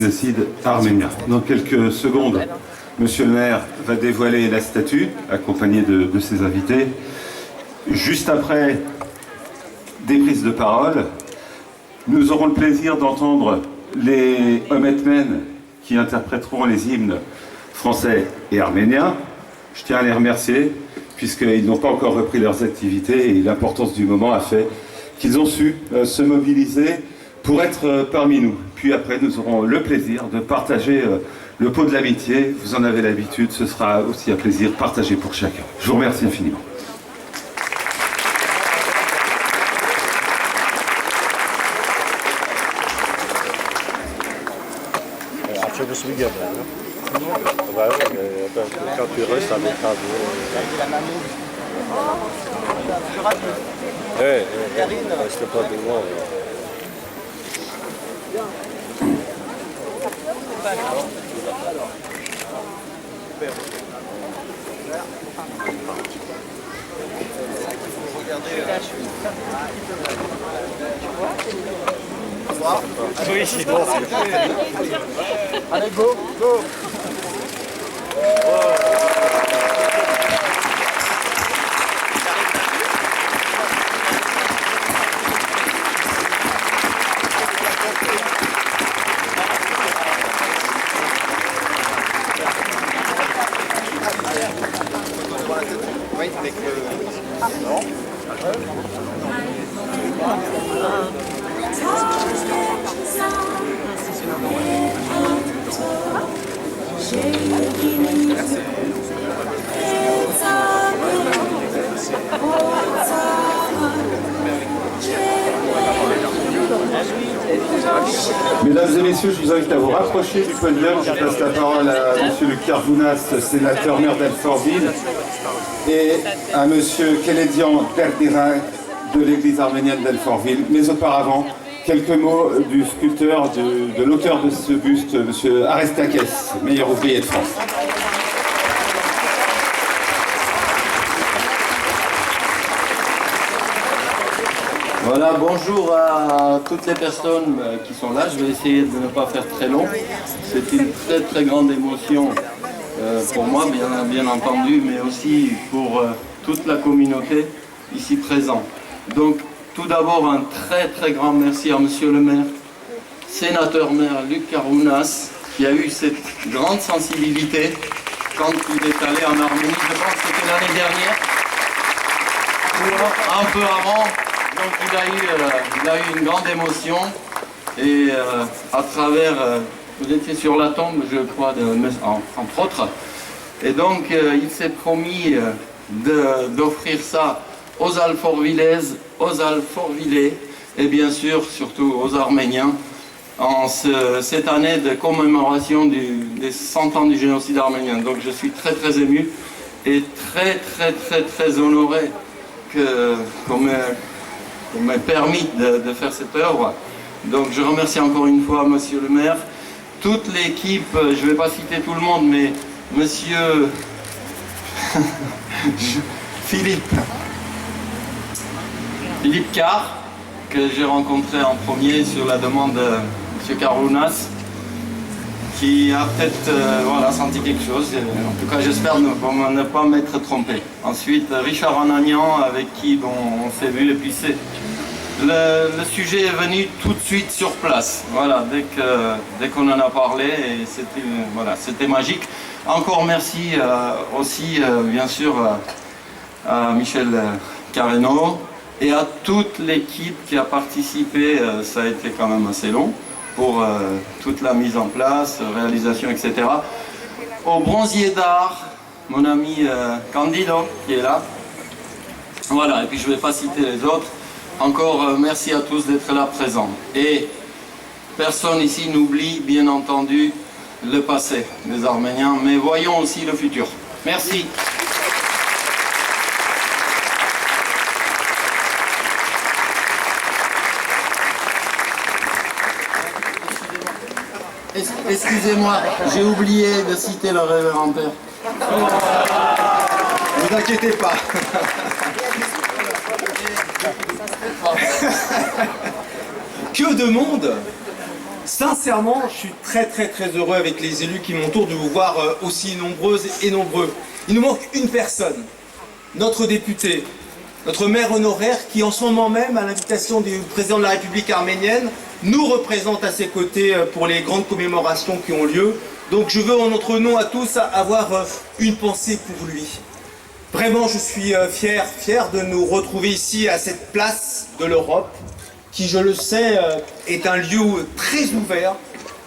Génocide arménien. Dans quelques secondes, Monsieur le maire va dévoiler la statue, accompagné de ses invités. Juste après des prises de parole, nous aurons le plaisir d'entendre les Hometmen qui interpréteront les hymnes français et arméniens. Je tiens à les remercier, puisqu'ils n'ont pas encore repris leurs activités et l'importance du moment a fait qu'ils ont su se mobiliser pour être parmi nous. Puis après, nous aurons le plaisir de partager le pot de l'amitié. Vous en avez l'habitude, ce sera aussi un plaisir partagé pour chacun. Je vous remercie infiniment. Quand tu restes avec ta reste pas devant. Oui, c'est bon. Allez, go, go. Mesdames et messieurs, je vous invite à vous rapprocher du podium. Je passe la parole à M. Luc Karounas, sénateur maire d'Alfortville, et à M. Keledian Derdira de l'église arménienne d'Alfortville. Mais auparavant, quelques mots du sculpteur, de l'auteur de ce buste, M. Arestakes, meilleur ouvrier de France. Voilà, bonjour à toutes les personnes qui sont là. Je vais essayer de ne pas faire très long. C'est une très très grande émotion pour moi, bien entendu, mais aussi pour toute la communauté ici présente. Donc, tout d'abord, un très très grand merci à Monsieur le maire, sénateur maire Luc Karounas, qui a eu cette grande sensibilité quand il est allé en Arménie. Je pense que c'était l'année dernière, ou un peu avant. Donc il a eu une grande émotion et à travers, vous étiez sur la tombe, je crois, entre autres, et donc il s'est promis d'offrir ça aux Alfortvillaises, aux Alfortvillais et bien sûr surtout aux Arméniens en cette année de commémoration des 100 ans du génocide arménien. Donc je suis très très ému et très honoré qu'on m'ait permis de faire cette œuvre. Donc je remercie encore une fois Monsieur le maire, toute l'équipe, je ne vais pas citer tout le monde, mais Monsieur Philippe Carr, que j'ai rencontré en premier sur la demande de M. Karounas, qui a peut-être senti quelque chose. En tout cas, j'espère ne pas m'être trompé. Ensuite, Richard Anagnan, avec qui on s'est vu, et puis le sujet est venu tout de suite sur place. Voilà, dès qu'on en a parlé, et c'était magique. Encore merci aussi, bien sûr, à Michel Carreno et à toute l'équipe qui a participé. Ça a été quand même assez long pour toute la mise en place, réalisation, etc. Au bronzier d'art, mon ami Candido qui est là. Voilà, et puis je ne vais pas citer les autres. Encore merci à tous d'être là présents. Et personne ici n'oublie bien entendu le passé des Arméniens, mais voyons aussi le futur. Merci. Excusez-moi, j'ai oublié de citer le révérend père. Ne vous inquiétez pas. Que de monde! Sincèrement, je suis très heureux avec les élus qui m'entourent de vous voir aussi nombreuses et nombreux. Il nous manque une personne, notre député, notre maire honoraire qui en ce moment même, à l'invitation du président de la République arménienne, nous représente à ses côtés pour les grandes commémorations qui ont lieu. Donc je veux en notre nom à tous avoir une pensée pour lui. Vraiment, je suis fier de nous retrouver ici à cette place de l'Europe, qui, je le sais, est un lieu très ouvert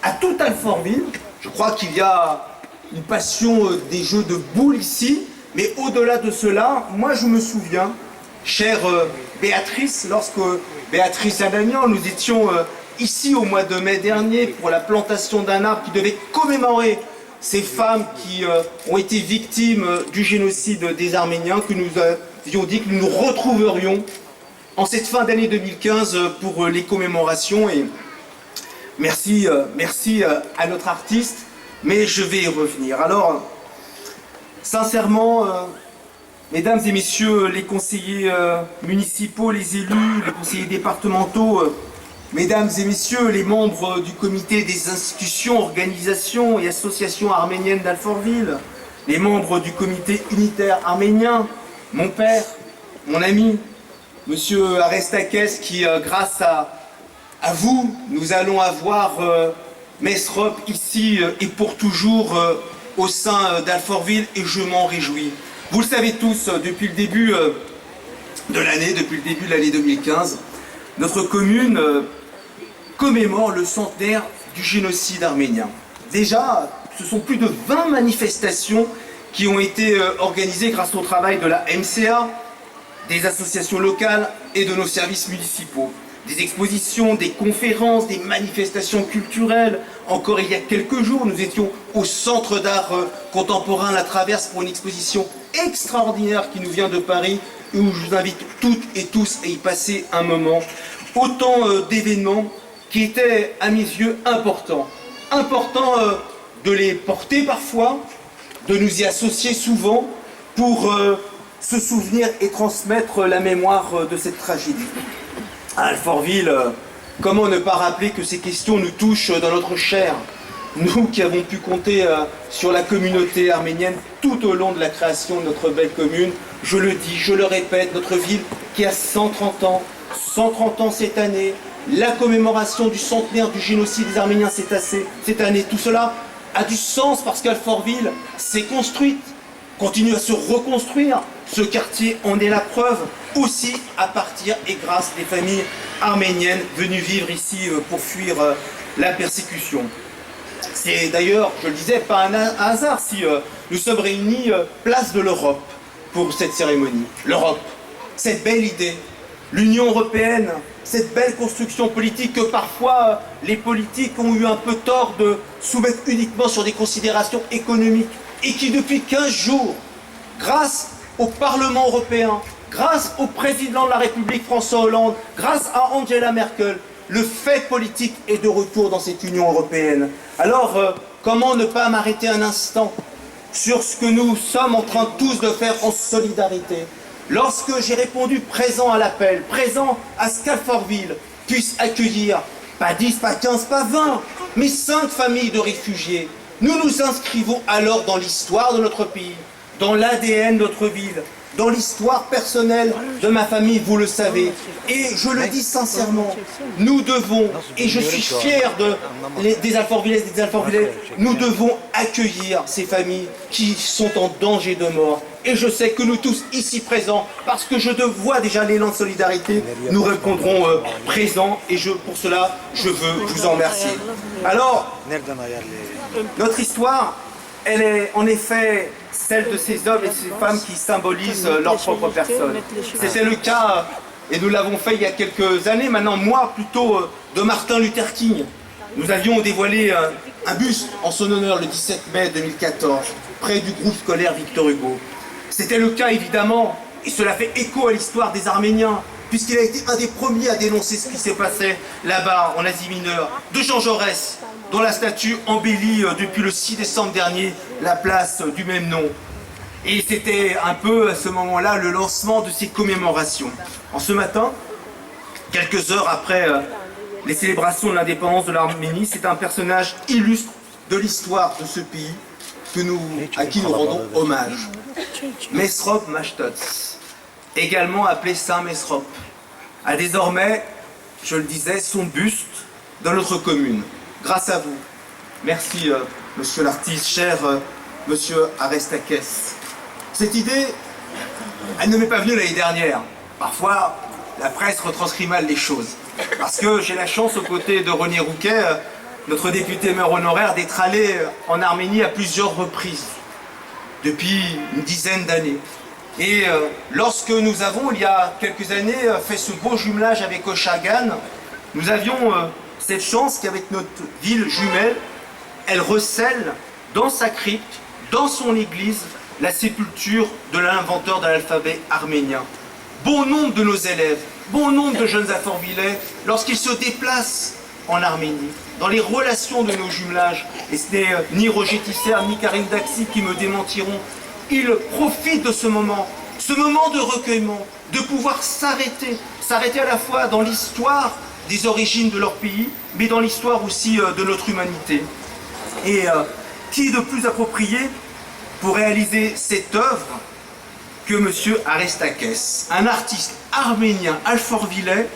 à tout Alfortville. Je crois qu'il y a une passion des jeux de boules ici, mais au-delà de cela, moi je me souviens, chère Béatrice, lorsque Béatrice et Damien, nous étions ici au mois de mai dernier pour la plantation d'un arbre qui devait commémorer ces femmes qui ont été victimes du génocide des Arméniens, que nous avions dit que nous nous retrouverions en cette fin d'année 2015 pour les commémorations. Et merci à notre artiste, mais je vais y revenir. Alors, sincèrement, mesdames et messieurs les conseillers municipaux, les élus, les conseillers départementaux, mesdames et messieurs les membres du comité des institutions, organisations et associations arméniennes d'Alfortville, les membres du comité unitaire arménien, mon père, mon ami, Monsieur Arestakès, qui grâce à vous, nous allons avoir Mesrop ici et pour toujours au sein d'Alfortville, et je m'en réjouis. Vous le savez tous, depuis le début de l'année 2015, notre commune commémore le centenaire du génocide arménien. Déjà, ce sont plus de 20 manifestations qui ont été organisées grâce au travail de la MCA, des associations locales et de nos services municipaux. Des expositions, des conférences, des manifestations culturelles. Encore il y a quelques jours, nous étions au Centre d'art contemporain La Traverse pour une exposition extraordinaire qui nous vient de Paris, où je vous invite toutes et tous à y passer un moment. Autant d'événements qui étaient, à mes yeux, importants. Importants de les porter parfois, de nous y associer souvent pour se souvenir et transmettre la mémoire de cette tragédie. À Alfortville, comment ne pas rappeler que ces questions nous touchent dans notre chair, nous qui avons pu compter sur la communauté arménienne tout au long de la création de notre belle commune. Je le dis, je le répète, notre ville qui a 130 ans cette année, la commémoration du centenaire du génocide des Arméniens cette année, tout cela a du sens parce qu'Alfortville s'est construite, continue à se reconstruire. Ce quartier en est la preuve, aussi à partir et grâce des familles arméniennes venues vivre ici pour fuir la persécution. C'est d'ailleurs, je le disais, pas un hasard si nous sommes réunis place de l'Europe pour cette cérémonie. L'Europe, cette belle idée, l'Union européenne, cette belle construction politique que parfois les politiques ont eu un peu tort de soumettre uniquement sur des considérations économiques et qui depuis 15 jours, grâce au Parlement européen, grâce au président de la République François Hollande, grâce à Angela Merkel, le fait politique est de retour dans cette Union européenne. Alors, comment ne pas m'arrêter un instant sur ce que nous sommes en train tous de faire en solidarité? Lorsque j'ai répondu présent à l'appel, présent à ce qu'Alfortville puisse accueillir, pas 10, pas 15, pas 20, mais 5 familles de réfugiés, nous nous inscrivons alors dans l'histoire de notre pays, dans l'ADN de notre ville, dans l'histoire personnelle de ma famille, vous le savez. Et je le dis sincèrement, nous devons, et je suis fier des Alfortvillaises et des Alfortvillais, nous devons accueillir ces familles qui sont en danger de mort. Et je sais que nous tous ici présents, parce que je vois déjà l'élan de solidarité, nous répondrons présents, et pour cela, je veux vous en remercier. Alors, notre histoire, elle est en effet celle de ces hommes et ces femmes qui symbolisent leur propre personne. C'était le cas, et nous l'avons fait il y a quelques années, maintenant moi plutôt, de Martin Luther King. Nous avions dévoilé un buste en son honneur le 17 mai 2014, près du groupe scolaire Victor Hugo. C'était le cas évidemment, et cela fait écho à l'histoire des Arméniens, puisqu'il a été un des premiers à dénoncer ce qui s'est passé là-bas en Asie mineure, de Jean Jaurès, dont la statue embellit depuis le 6 décembre dernier la place du même nom. Et c'était un peu à ce moment-là le lancement de ces commémorations. En ce matin, quelques heures après les célébrations de l'indépendance de l'Arménie. C'est un personnage illustre de l'histoire de ce pays à qui nous rendons hommage. Mesrop Mashtots, également appelé Saint Mesrop, a désormais, je le disais, son buste dans notre commune. Grâce à vous. Merci, monsieur l'artiste, cher monsieur Arestakès. Cette idée, elle ne m'est pas venue l'année dernière. Parfois, la presse retranscrit mal les choses. Parce que j'ai la chance, aux côtés de René Rouquet, notre député maire honoraire, d'être allé en Arménie à plusieurs reprises, depuis une dizaine d'années. Et lorsque nous avons, il y a quelques années, fait ce beau jumelage avec Oshagan, nous avions cette chance qu'avec notre ville jumelle, elle recèle dans sa crypte, dans son église, la sépulture de l'inventeur de l'alphabet arménien. Bon nombre de nos élèves, bon nombre de jeunes Alfortvillais, lorsqu'ils se déplacent en Arménie, dans les relations de nos jumelages, et ce n'est ni Roger Tisser ni Karim Daxi qui me démentiront, ils profitent de ce moment de recueillement, de pouvoir s'arrêter à la fois dans l'histoire des origines de leur pays, mais dans l'histoire aussi de notre humanité. Et qui de plus approprié pour réaliser cette œuvre que M. Arestakès, un artiste arménien alfortvillais,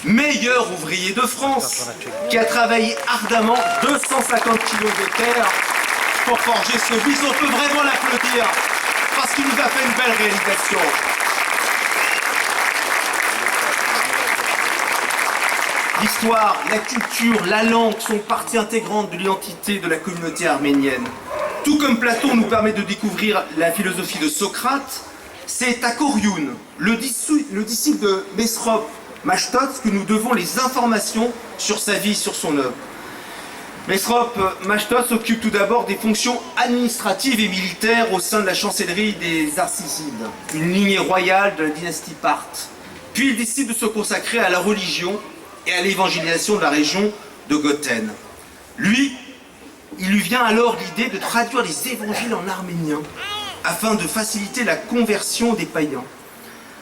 meilleur ouvrier de France, qui a travaillé ardemment 250 kilos de terre pour forger ce bis. On peut vraiment l'applaudir parce qu'il nous a fait une belle réalisation. L'histoire, la culture, la langue sont partie intégrante de l'identité de la communauté arménienne. Tout comme Platon nous permet de découvrir la philosophie de Socrate, c'est à Koryoun, le disciple de Mesrop Mashtots, que nous devons les informations sur sa vie, sur son œuvre. Mesrop Mashtots occupe tout d'abord des fonctions administratives et militaires au sein de la chancellerie des Arsacides, une lignée royale de la dynastie parthe. Puis il décide de se consacrer à la religion et à l'évangélisation de la région de Goten. Il lui vient alors l'idée de traduire les évangiles en arménien afin de faciliter la conversion des païens.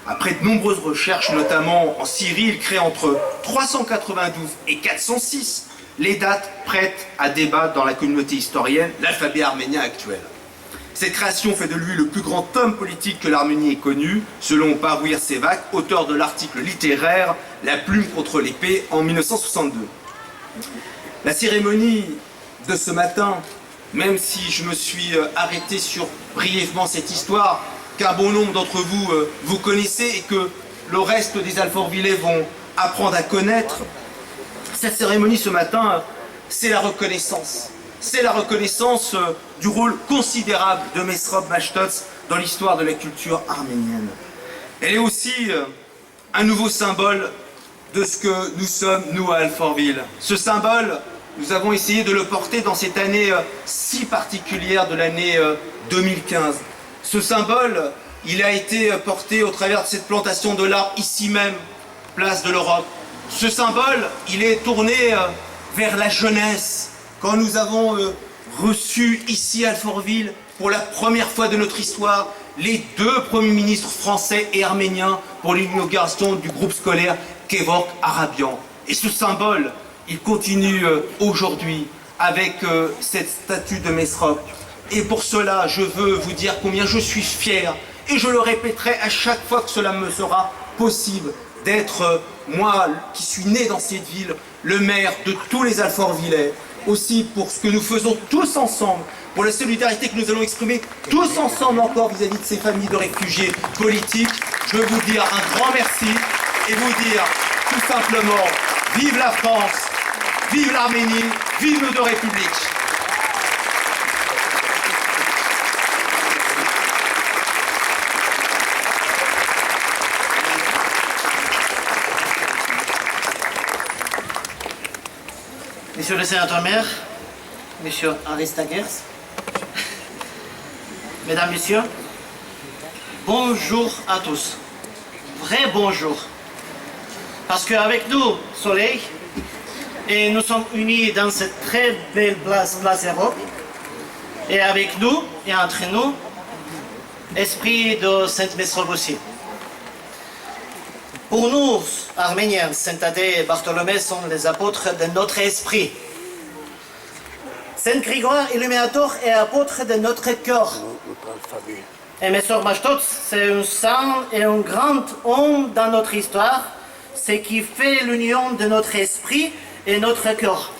Après de nombreuses recherches, notamment en Syrie, il crée entre 392 et 406 les dates prêtes à débat dans la communauté historienne, l'alphabet arménien actuel. Cette création fait de lui le plus grand homme politique que l'Arménie ait connu, selon Barouir Sevak, auteur de l'article littéraire « La plume contre l'épée » en 1962. La cérémonie de ce matin, même si je me suis arrêté sur brièvement cette histoire, qu'un bon nombre d'entre vous vous connaissez et que le reste des Alfortvillais vont apprendre à connaître, cette cérémonie ce matin, c'est la reconnaissance. C'est la reconnaissance du rôle considérable de Mesrop Mashtots dans l'histoire de la culture arménienne. Elle est aussi un nouveau symbole de ce que nous sommes, nous, à Alfortville. Ce symbole, nous avons essayé de le porter dans cette année si particulière de l'année 2015. Ce symbole, il a été porté au travers de cette plantation de l'arbre ici même, place de l'Europe. Ce symbole, il est tourné vers la jeunesse. Quand nous avons reçu ici à Alfortville, pour la première fois de notre histoire, les deux premiers ministres français et arméniens pour l'inauguration du groupe scolaire Kevork Arabian. Et ce symbole, il continue aujourd'hui avec cette statue de Mesrop. Et pour cela, je veux vous dire combien je suis fier, et je le répéterai à chaque fois que cela me sera possible, d'être, moi qui suis né dans cette ville, le maire de tous les Alfortvillais, aussi pour ce que nous faisons tous ensemble, pour la solidarité que nous allons exprimer tous ensemble encore vis-à-vis de ces familles de réfugiés politiques. Je veux vous dire un grand merci et vous dire tout simplement, vive la France, vive l'Arménie, vive nos deux républiques. Monsieur le sénateur maire, monsieur Arestakès, mesdames, messieurs, bonjour à tous. Vrai bonjour. Parce qu'avec nous, soleil, et nous sommes unis dans cette très belle place Europe, et avec nous, et entre nous, esprit de Sainte Mesrop aussi. Pour nous, Arméniens, Saint Thaddée et Bartholomée sont les apôtres de notre esprit. Saint Grégoire Illuminator est apôtre de notre cœur. Et Messor Mashtot, c'est un saint et un grand homme dans notre histoire, ce qui fait l'union de notre esprit et notre cœur.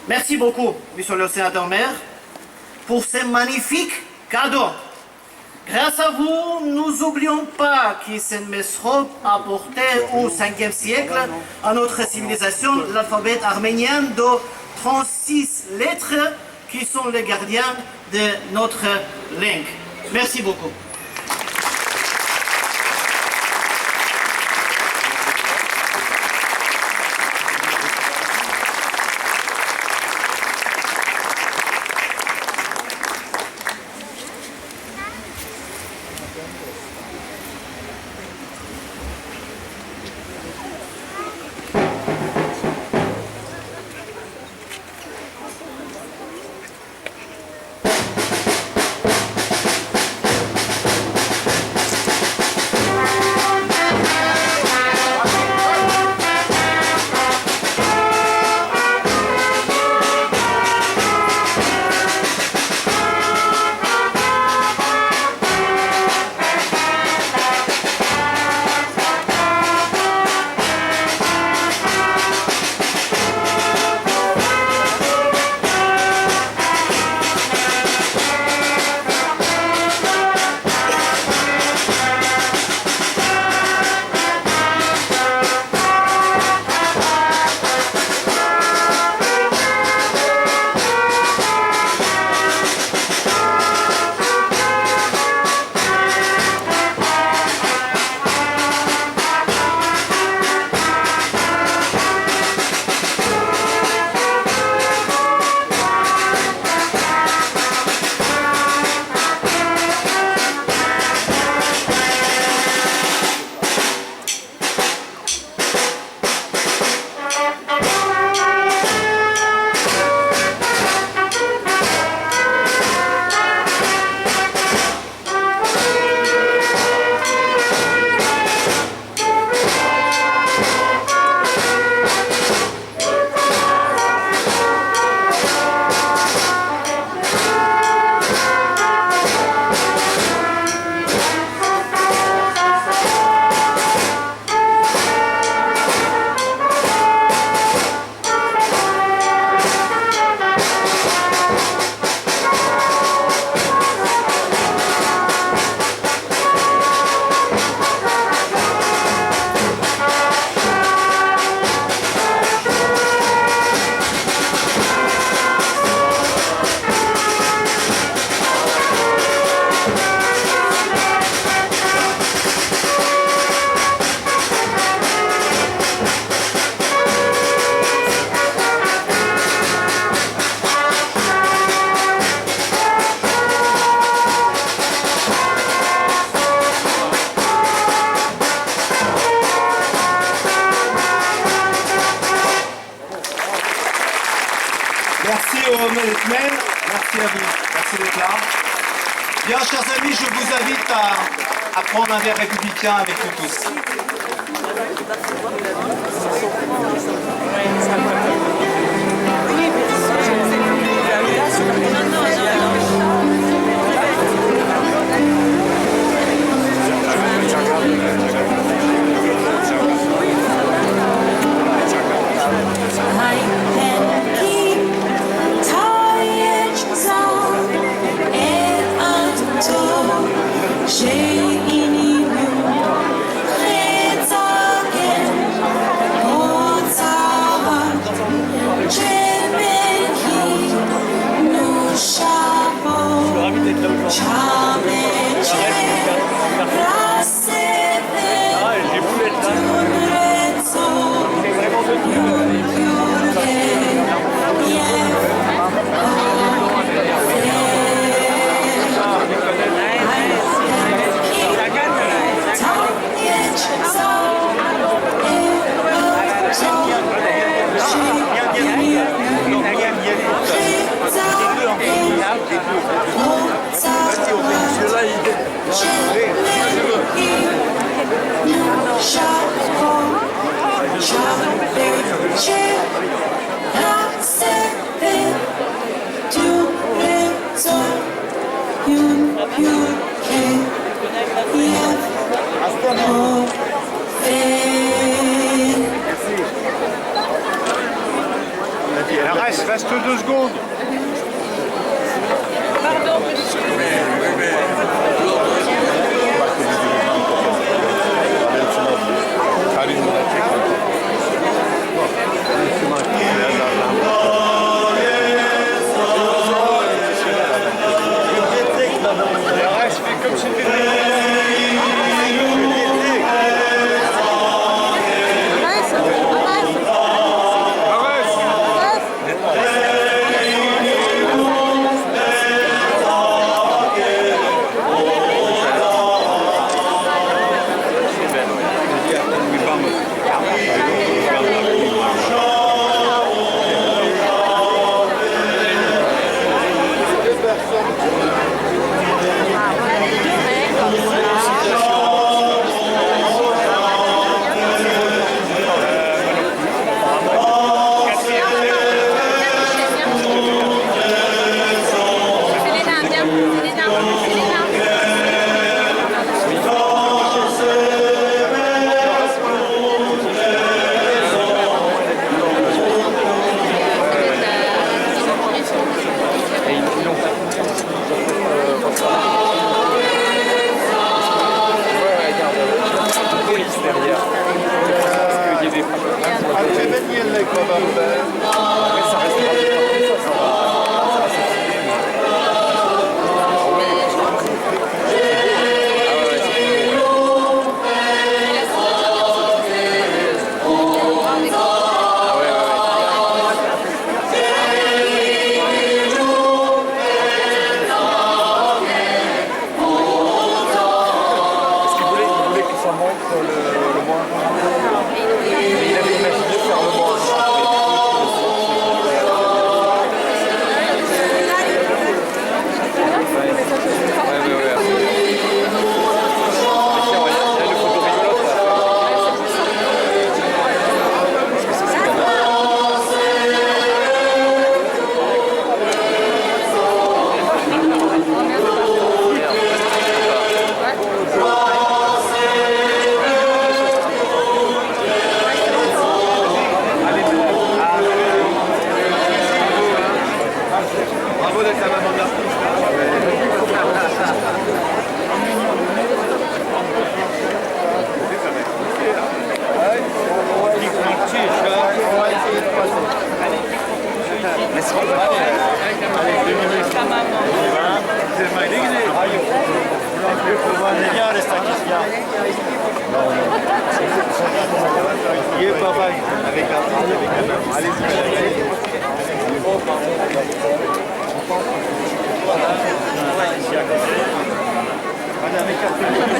Merci beaucoup, monsieur le sénateur-maire, pour ces magnifiques cadeaux. Grâce à vous, nous n'oublions pas que Saint Mesrop a apporté au 5e siècle à notre civilisation l'alphabet arménien de 36 lettres qui sont les gardiens de notre langue. Merci beaucoup. Merci à vous. Merci d'être là. Bien, chers amis, je vous invite à prendre un verre républicain avec nous tous. Jimmy Reste 2 secondes.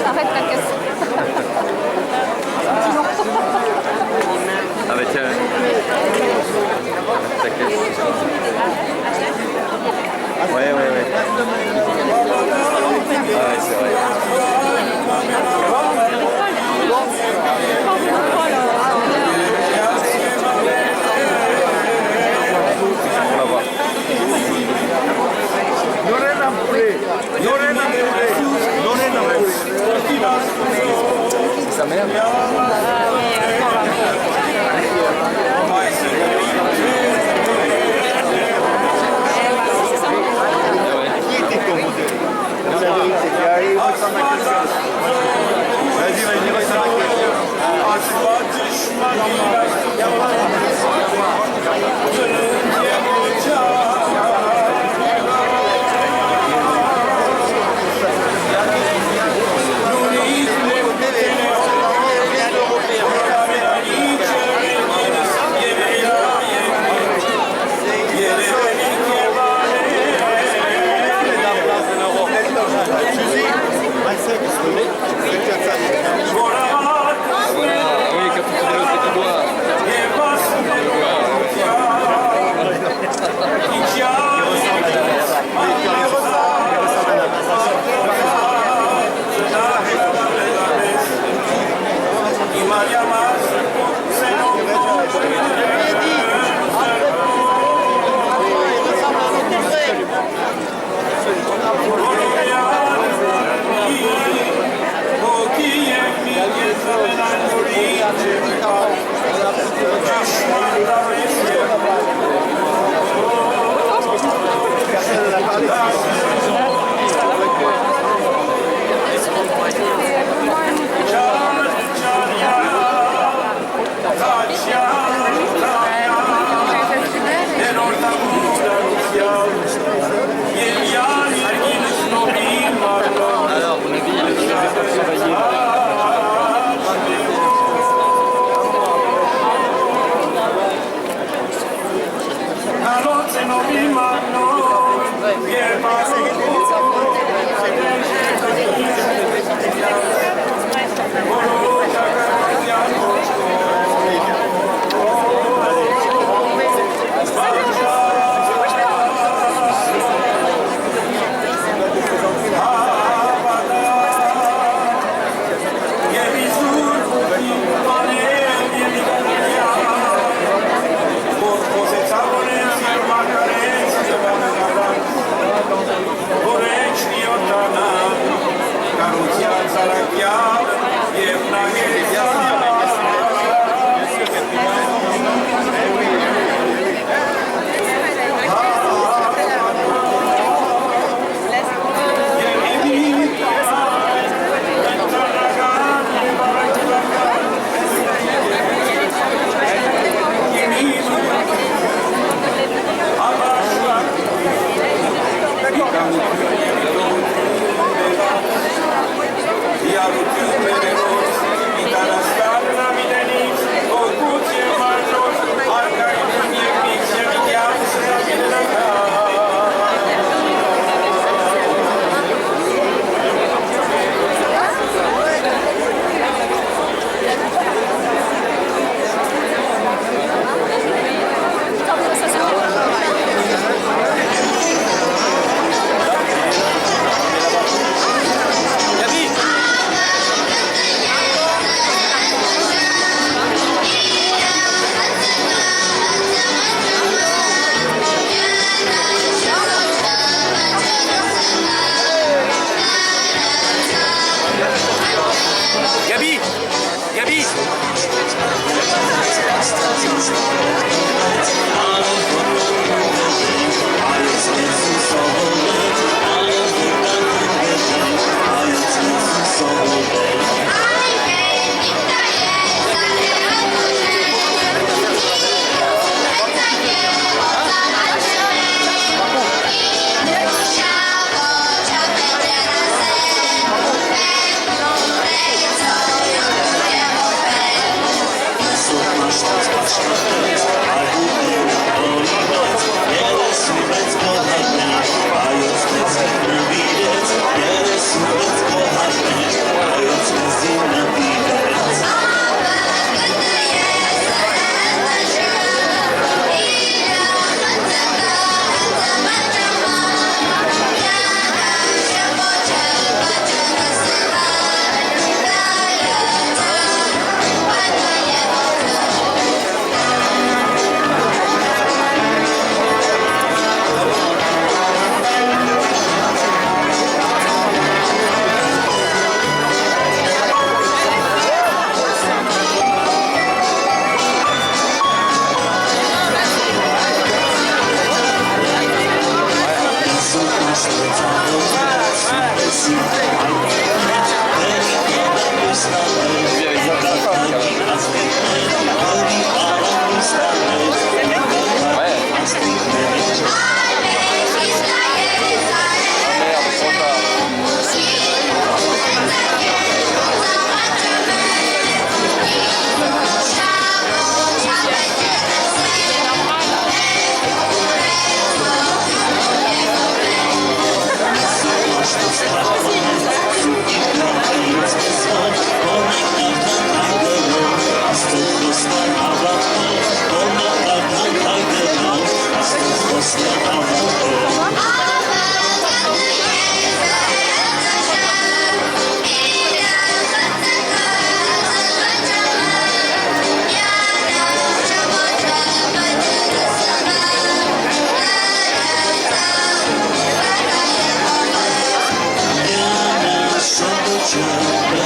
Arrête ta caisse. Ah bah tiens, ta caisse. Ouais. Ah ouais, c'est vrai. On va voir. C'est sa mère.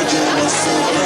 Gece nasıl